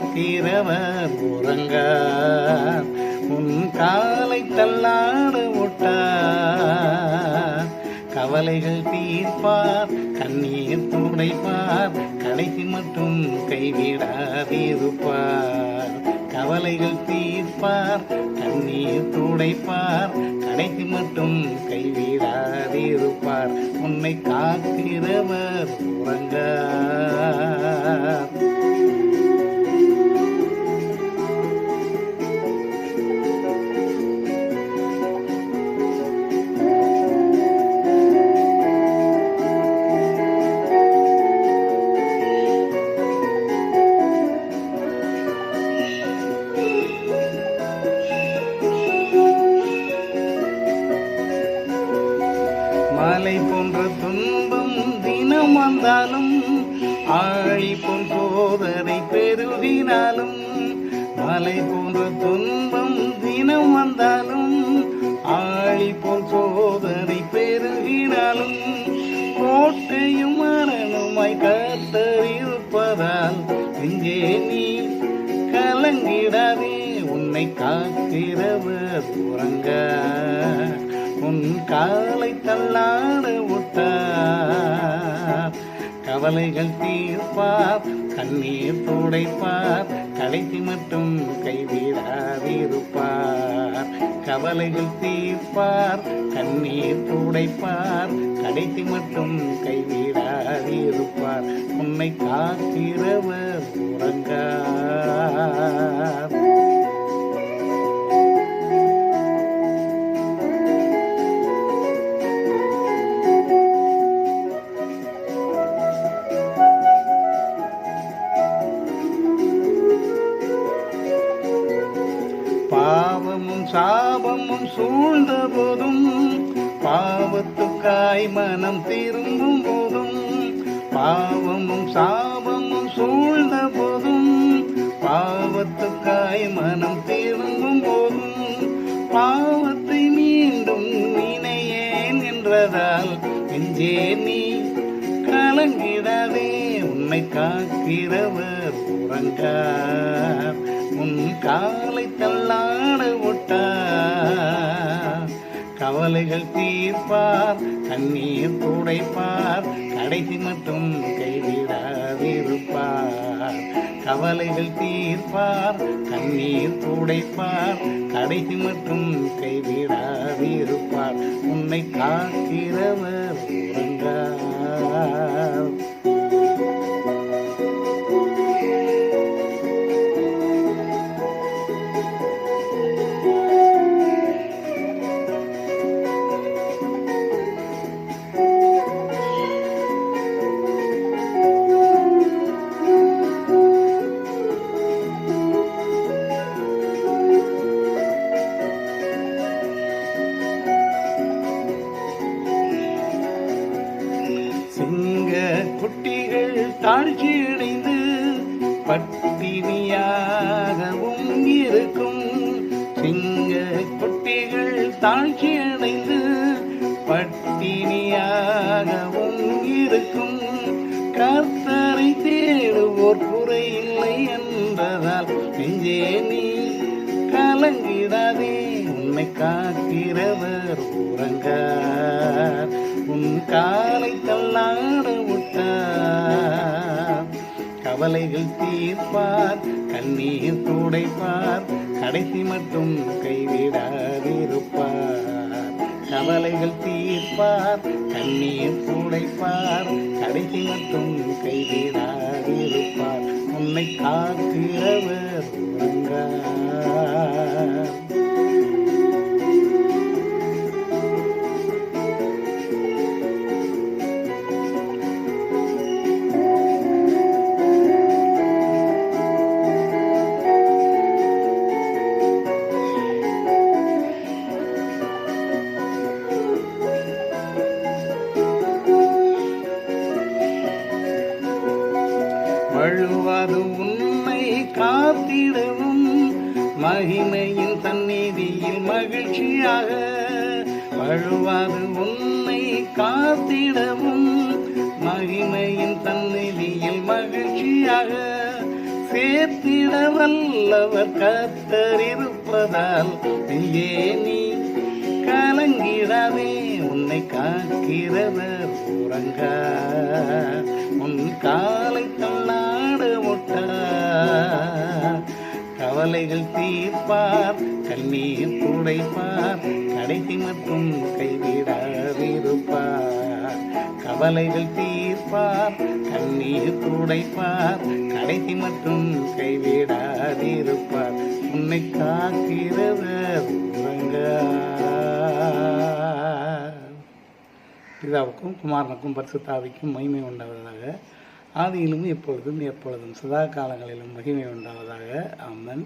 காக்கிறவர் உறங்கார். உன் காலை தள்ளாட விட்டார். கவலைகள் தீர்ப்பார், கண்ணீர் துடைப்பார், கடைசி மட்டும் கைவிடாதிருப்பார். கவலைகள் தீர்ப்பார், கண்ணீர் துடைப்பார், கடைசி மட்டும் கைவிடாதிருப்பார். உன்னை காக்கிறவர் உறங்கார். மலை போன்ற துன்பம் தினம் வந்தாலும், ஆழி போல் சோதனை பெருகினாலும், மலை போன்ற துன்பம் தினம் வந்தாலும், ஆழி போல் சோதனை பெருகினாலும், கோட்டையும் மரணமாய் கர்த்தர் இருப்பதால் இங்கே நீ கலங்கிடாதே. உன்னை காக்கிறவர் உறங்கார். உன் காலை தள்ளாட விட்டார். கவலைகள் தீர்ப்பார், கண்ணீர் துடைப்பார், கடைசி மட்டும் கைவிடாதிருப்பார். கவலைகள் தீர்ப்பார், கண்ணீர் துடைப்பார், கடைசி மட்டும் கைவிடாதிருப்பார். உன்னை காக்கிறவர் உறங்கார். பாவமும் சாபமும் சூழ்ந்த போதும், பாவத்துக்காய் மனம் திரும்பும் போதும், பாவமும் சாபமும் சூழ்ந்த போதும், பாவத்துக்காய் மனம் திரும்பும் போதும், பாவத்தை மீண்டும் நினையேன் என்றதால் நெஞ்சே நீ கலங்கிடாதே. உன்னை காக்கிறவர் உறங்கார். உன் காலை தள்ளாட விட்டார். கவலைகள் தீர்ப்பார், கண்ணீர் துடைப்பார், கடைசி மட்டும் கைவிடாதிருப்பார். கவலைகள் தீர்ப்பார், கண்ணீர் துடைப்பார், கடைசி மட்டும் கைவிடாதிருப்பார். உன்னை காக்கிறவர் உறங்கார். சிங்க குட்டிகள் தாழ்ச்சியடைந்து பட்டினியாகவும் இருக்கும். சிங்க குட்டிகள் தாழ்ச்சியடைந்து பட்டினியாகவும் இருக்கும். கர்த்தரை தேடுவோர் குறையில்லை என்பதால் நெஞ்சே நீ கலங்கிடாதே. உன்னை காக்கிறவர் உறங்கார். உன் காலை தள்ளாட விட்டார். கவலைகள் தீர்ப்பார், கண்ணீர் துடைப்பார், கடைசி மட்டும் கைவிடாதிருப்பார். கவலைகள் தீர்ப்பார், கண்ணீர் துடைப்பார், கடைசி மட்டும் கைவிடாதிருப்பார். உன்னை காக்கிறவர் உறங்கார். வழுவாது உன்னை காத்திடவும், மகிமையின் சந்நிதியில் மகிழ்ச்சியாக. வழுவாது உன்னை காத்திடவும், மகிமையின் சந்நிதியில் மகிழ்ச்சியாக. காத்திட வல்லவர் கர்த்தர் இருப்பதால் நெஞ்சே நீ கலங்கிடாதே, உன்னை காக்கிறவர் உறங்கா, உன் காலை தள்ளாட முட்டா. கவலைகள் தீர்ப்பார், கண்ணீர் துடைப்பார், கடைசி மற்றும் கைவிடாதிருப்பார். கவலைகள் தீர்ப்பார், கண்ணீர் துடைப்பார், கடைசி மற்றும் கைவிடாதிருப்பார். உன்னை காக்கிறவர் உறங்கார். பிதாவுக்கும் குமாரனுக்கும் பரிசுத்தாவிக்கும் மகிமை உண்டாவதாக. ஆதியிலும் எப்பொழுதும் எப்பொழுதும் சதா காலங்களிலும் மகிமை உண்டாவதாக. ஆமென்.